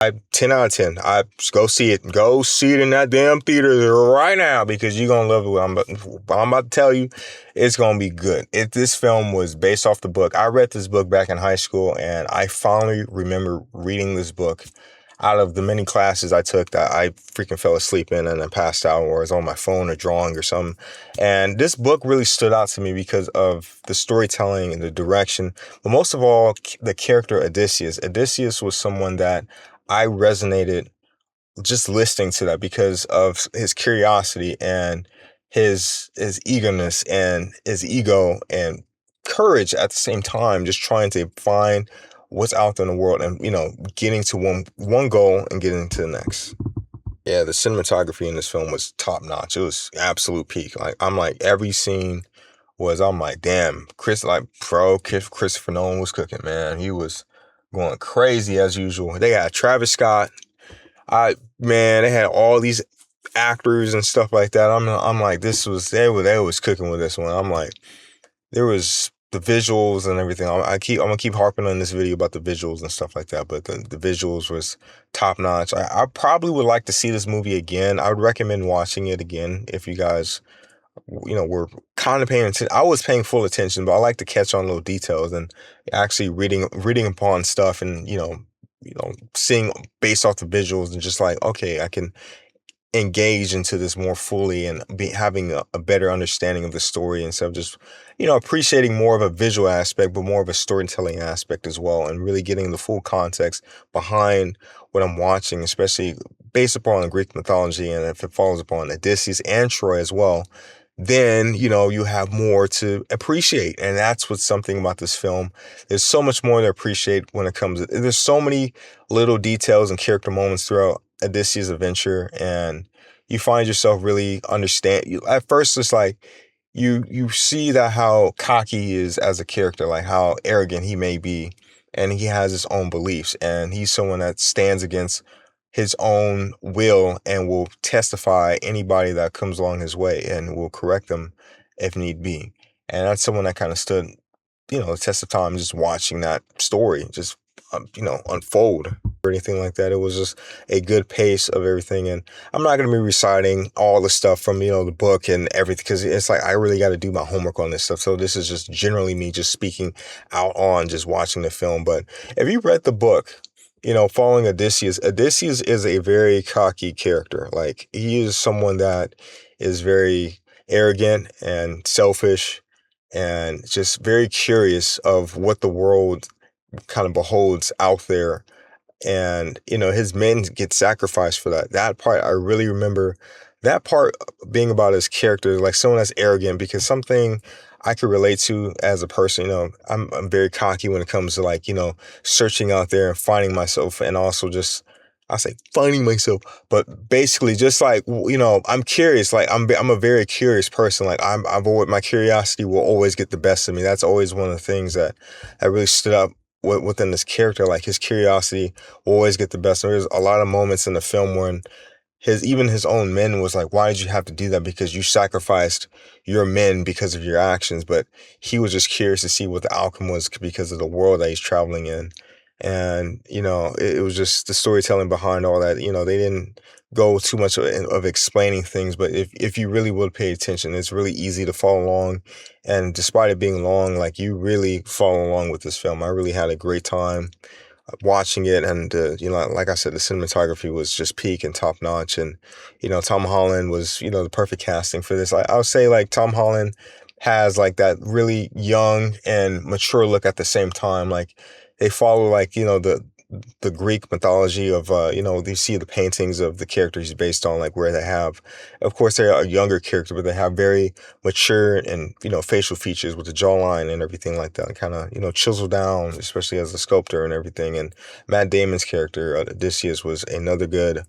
10 out of 10. I go see it. Go see it in that damn theater right now because you're gonna love it. What I'm about to tell you, it's gonna be good. This film was based off the book. I read this book back in high school, and I finally remember reading this book. Out of the many classes I took, that I freaking fell asleep in and then passed out, or was on my phone or drawing or something. And this book really stood out to me because of the storytelling and the direction, but most of all, the character Odysseus. Odysseus was someone that I resonated just listening to that because of his curiosity and his eagerness and his ego and courage at the same time, just trying to find what's out there in the world and getting to one goal and getting to the next. Yeah, the cinematography in this film was top notch. It was absolute peak. Like I'm like every scene I'm like, damn, Christopher Nolan was cooking, man. He was going crazy as usual. They had Travis Scott. They had all these actors and stuff like that. I'm like, they was cooking with this one. I'm like, there was the visuals and everything. I'm gonna keep harping on this video about the visuals and stuff like that. But the visuals was top notch. I probably would like to see this movie again. I would recommend watching it again if you guys we're kind of paying attention. I was paying full attention, but I like to catch on little details and actually reading upon stuff and seeing based off the visuals and just like, okay, I can engage into this more fully and having a better understanding of the story instead of just appreciating more of a visual aspect, but more of a storytelling aspect as well, and really getting the full context behind what I'm watching, especially based upon Greek mythology, and if it follows upon Odysseus and Troy as well, then you have more to appreciate. And that's what's something about this film. There's so much more to appreciate when it comes there's so many little details and character moments throughout Odysseus' adventure, and you find yourself really at first it's like you see that how cocky he is as a character, like how arrogant he may be, and he has his own beliefs, and he's someone that stands against his own will and will testify anybody that comes along his way and will correct them if need be. And that's someone that kind of stood, the test of time, just watching that story just, unfold or anything like that. It was just a good pace of everything. And I'm not going to be reciting all the stuff from, the book and everything, because it's like I really got to do my homework on this stuff. So this is just generally me just speaking out on just watching the film. But if you read the book, following Odysseus is a very cocky character. Like he is someone that is very arrogant and selfish and just very curious of what the world kind of beholds out there. And, his men get sacrificed for that. That part, I really remember that part being about his character, like someone that's arrogant, because something I could relate to as a person. I'm very cocky when it comes to like, searching out there and finding myself, and also just, I say finding myself, but basically just like, I'm curious. Like I'm a very curious person. Like I've always, my curiosity will always get the best of me. That's always one of the things that really stood up within this character. Like his curiosity will always get the best. There's a lot of moments in the film when even his own men was like, why did you have to do that? Because you sacrificed your men because of your actions. But he was just curious to see what the outcome was because of the world that he's traveling in. And, it was just the storytelling behind all that. They didn't go too much of explaining things, but if you really would pay attention, it's really easy to follow along. And despite it being long, like you really follow along with this film. I really had a great time watching it, and like I said, the cinematography was just peak and top notch. And Tom Holland was the perfect casting for this. I would say like Tom Holland has like that really young and mature look at the same time. Like they follow like the Greek mythology of you see the paintings of the characters he's based on, like where they have, of course they're a younger character, but they have very mature and facial features with the jawline and everything like that, kind of chiseled down, especially as a sculptor and everything. And Matt Damon's character Odysseus was another good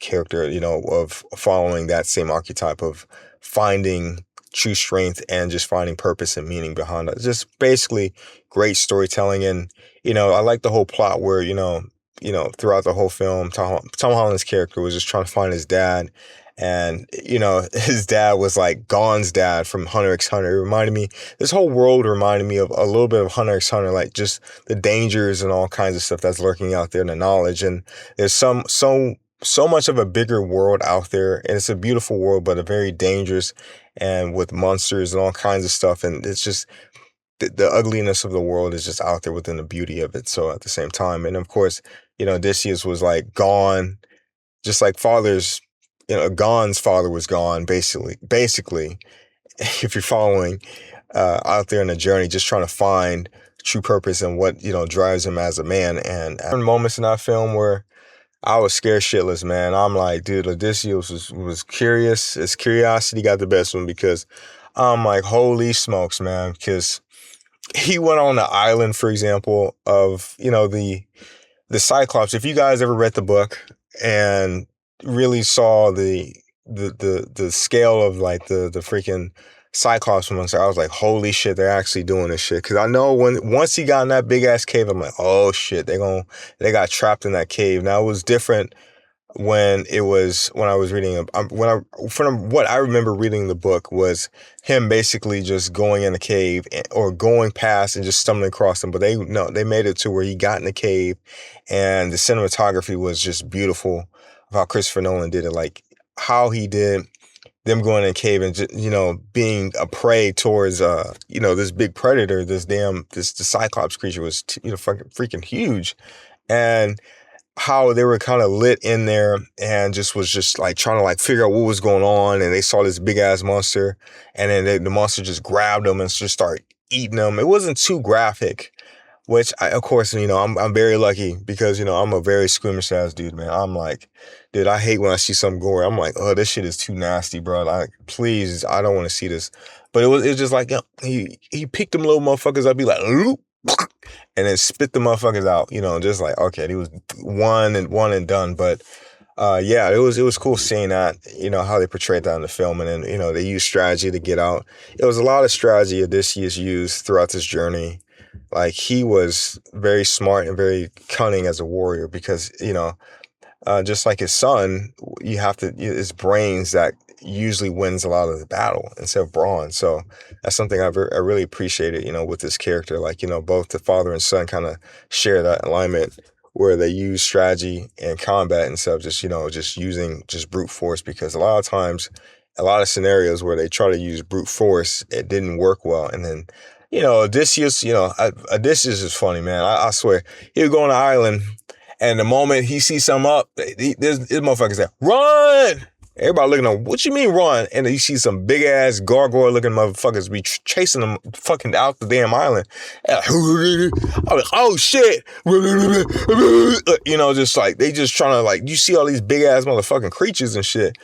character, of following that same archetype of finding true strength and just finding purpose and meaning behind it. Just basically great storytelling. And, I like the whole plot where, throughout the whole film, Tom Holland's character was just trying to find his dad. And, his dad was like Gon's dad from Hunter x Hunter. It reminded me, this whole world reminded me of a little bit of Hunter x Hunter, like just the dangers and all kinds of stuff that's lurking out there in the knowledge. And there's so much of a bigger world out there. And it's a beautiful world, but a very dangerous and with monsters and all kinds of stuff. And it's just, the ugliness of the world is just out there within the beauty of it. So at the same time, and of course, Odysseus was like gone, just like Gon's father was gone, basically, if you're following, out there in the journey, just trying to find true purpose and what, drives him as a man. And there were moments in that film where I was scared shitless, man. I'm like, dude, Odysseus was curious. His curiosity got the best of him, because I'm like, holy smokes, man. Because he went on the island, for example, of, the Cyclops. If you guys ever read the book and really saw the scale of like the freaking Cyclops monster, I was like, holy shit, they're actually doing this shit. Because I know once he got in that big ass cave, I'm like, oh shit, they got trapped in that cave. Now it was different when I was reading, from what I remember reading the book was him basically just going in the cave or going past and just stumbling across them. But they made it to where he got in the cave, and the cinematography was just beautiful of how Christopher Nolan did it, like how he did them going in the cave and just, being a prey towards, this big predator, the Cyclops creature was, fucking freaking huge. And how they were kind of lit in there and was just like trying to like figure out what was going on. And they saw this big ass monster, and then the monster just grabbed them and just started eating them. It wasn't too graphic, which of course, I'm very lucky because, I'm a very squeamish ass dude, man. I'm like, dude, I hate when I see some gore. I'm like, oh, this shit is too nasty, bro. Like, please, I don't want to see this. But it was just like, he picked them little motherfuckers up, be like, loop, and then spit the motherfuckers out, just like, okay, he was one and done. But yeah, it was cool seeing that, how they portrayed that in the film. And then, they used strategy to get out. It was a lot of strategy Odysseus used throughout this journey. Like, he was very smart and very cunning as a warrior, because, just like his son, his brains that usually wins a lot of the battle instead of brawn. So that's something I really appreciated, with this character. Like, both the father and son kind of share that alignment where they use strategy and combat instead of just using brute force, because a lot of times, a lot of scenarios where they try to use brute force, it didn't work well. And then, Odysseus, Odysseus is funny, man. I swear. He would go on an island, and the moment he sees something up, this motherfucker say, run! Everybody looking at him, what you mean run? And then you see some big ass gargoyle looking motherfuckers be chasing them fucking out the damn island. I was like, oh shit. Just like, they just trying to, like, you see all these big ass motherfucking creatures and shit.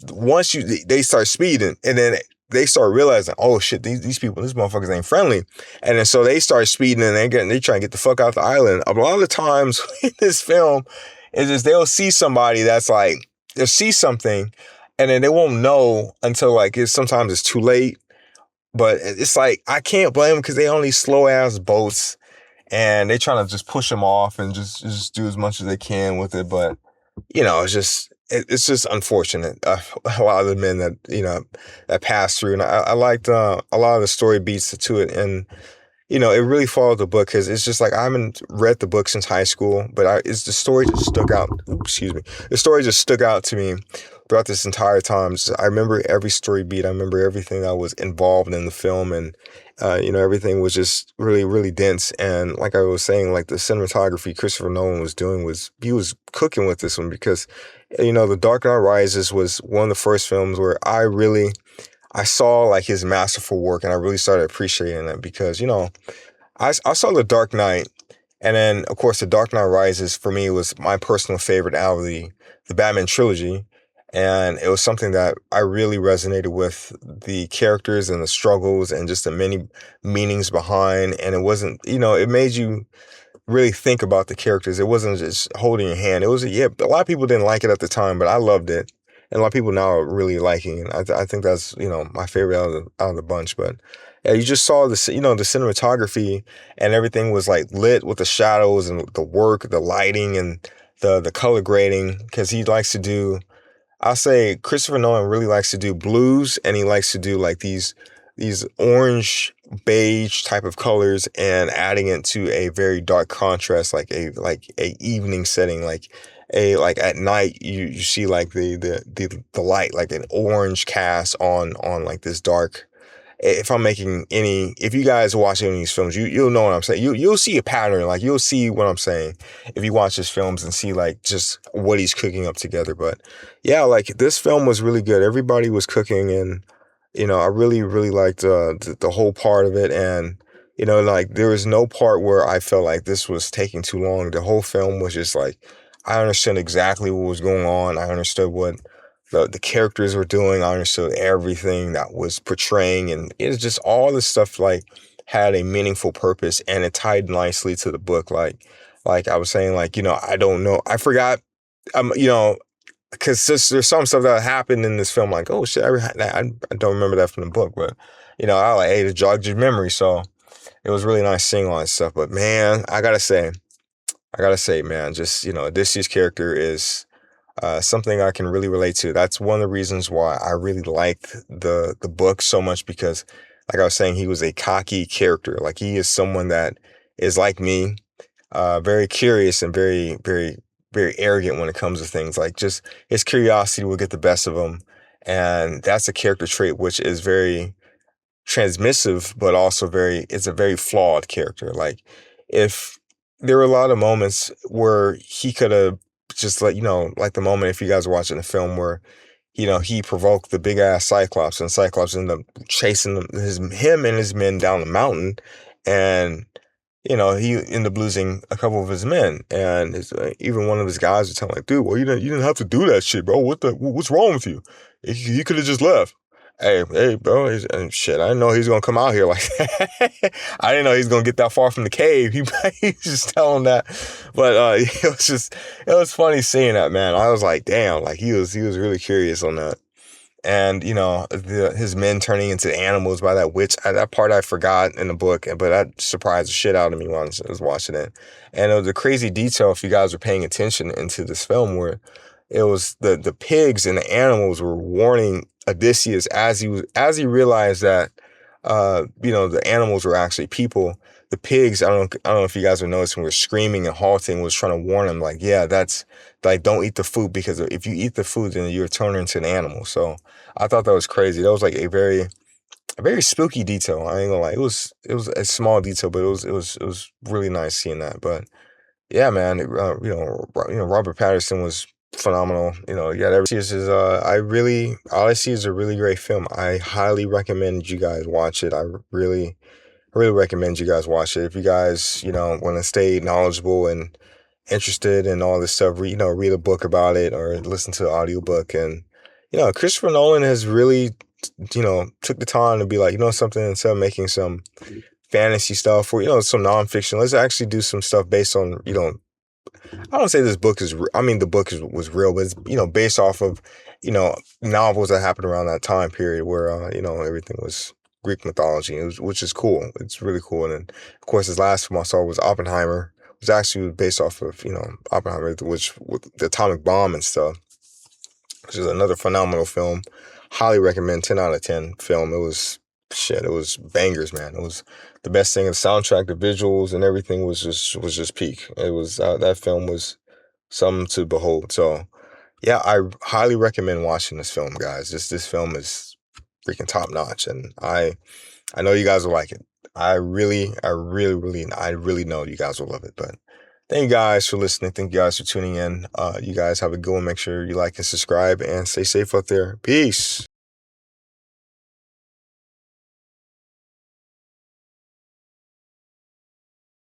Once they start speeding, and then they start realizing, oh shit, these motherfuckers ain't friendly. And then so they start speeding, and they try to get the fuck out the island. A lot of the times in this film, it's just they'll see somebody that's like, they'll see something, and then they won't know until like sometimes it's too late. But it's like, I can't blame them, because they only slow ass boats, and they trying to just push them off and just do as much as they can with it. But it's just unfortunate. A lot of the men that that pass through, and I liked a lot of the story beats to it, and it really followed the book, because it's just like, I haven't read the book since high school, but the story just stuck out. The story just stuck out to me throughout this entire time. I remember every story beat. I remember everything that was involved in the film, and everything was just really, really dense. And like I was saying, like the cinematography Christopher Nolan was doing he was cooking with this one, because The Dark Knight Rises was one of the first films where I saw like his masterful work, and I really started appreciating it, because, I saw The Dark Knight, and then of course The Dark Knight Rises for me was my personal favorite out of the Batman trilogy. And it was something that I really resonated with, the characters and the struggles and just the many meanings behind. And it wasn't, it made you really think about the characters. It wasn't just holding your hand. It was, a lot of people didn't like it at the time, but I loved it. And a lot of people now are really liking it. I think that's, my favorite out of the bunch. But yeah, you just saw the cinematography, and everything was like lit with the shadows and the work, the lighting, and the color grading, because he likes to do I'll say Christopher Nolan really likes to do blues, and he likes to do like these orange beige type of colors and adding it to a very dark contrast, like a evening setting, like at night you see like the light, like an orange cast on like this dark. If I'm making any, if you guys watch any of these films, you'll know what I'm saying. You'll see a pattern, like you'll see what I'm saying if you watch his films and see like just what he's cooking up together. But yeah, like this film was really good. Everybody was cooking, and I really liked the whole part of it. And like there was no part where I felt like this was taking too long. The whole film was just like I understood exactly what was going on. I understood what the characters were doing. I understood everything that was portraying, and it was just all this stuff like had a meaningful purpose, and it tied nicely to the book. Like I was saying, like I don't know, I forgot, because there's some stuff that happened in this film, like oh shit, I don't remember that from the book, but I like hey, it jogged your memory, so it was really nice seeing all that stuff. But man, I gotta say, man, just Odysseus' character is something I can really relate to. That's one of the reasons why I really liked the book so much, because, like I was saying, he was a cocky character. Like he is someone that is like me, very curious and very, very, very arrogant when it comes to things. Like just his curiosity will get the best of him, and that's a character trait which is very transmissive, but also it's a very flawed character. Like if there were a lot of moments where he could have just like the moment, if you guys are watching the film where, he provoked the big ass Cyclops, and Cyclops ended up chasing him and his men down the mountain, and he ended up losing a couple of his men, and even one of his guys was telling like, dude, well, you didn't have to do that shit, bro. What's wrong with you? He could have just left. Hey, bro, shit, I didn't know he was gonna come out here like that. I didn't know he was gonna get that far from the cave. He's just telling that, but it was funny seeing that, man. I was like, damn, like he was really curious on that. And his men turning into animals by that witch. That part I forgot in the book, but that surprised the shit out of me when I was watching it. And it was a crazy detail, if you guys were paying attention into this film, where it was the pigs and the animals were warning Odysseus as he realized that the animals were actually people. The pigs, I don't know if you guys were noticing, were screaming and halting, was trying to warn him, like, yeah, that's like, don't eat the food, because if you eat the food, then you're turning into an animal. So I thought that was crazy. That was like a very spooky detail. I ain't gonna lie. It was a small detail, but it was really nice seeing that. But yeah, man, Robert Pattinson was phenomenal. Yeah, Odyssey is a really great film. I highly recommend you guys watch it. I really recommend you guys watch it. If you guys, want to stay knowledgeable and interested in all this stuff, read a book about it or listen to an audiobook. And, Christopher Nolan has really, took the time to be like, something, instead of making some fantasy stuff or, some nonfiction, let's actually do some stuff based on, I don't say this book is, I mean, the book was real, but it's, based off of, novels that happened around that time period where, everything was Greek mythology, which is cool. It's really cool. And then, of course, his last film I saw was Oppenheimer. It was actually based off of, Oppenheimer, which with the atomic bomb and stuff, which is another phenomenal film. Highly recommend, 10 out of 10 film. It was bangers, man. It was the best thing. The soundtrack, the visuals, and everything was just peak. It was that film was something to behold. So yeah, I highly recommend watching this film, guys. This film is freaking top notch, and I know you guys will like it. I really know you guys will love it. But thank you guys for listening. Thank you guys for tuning in. You guys have a good one. Make sure you like and subscribe, and stay safe out there. Peace.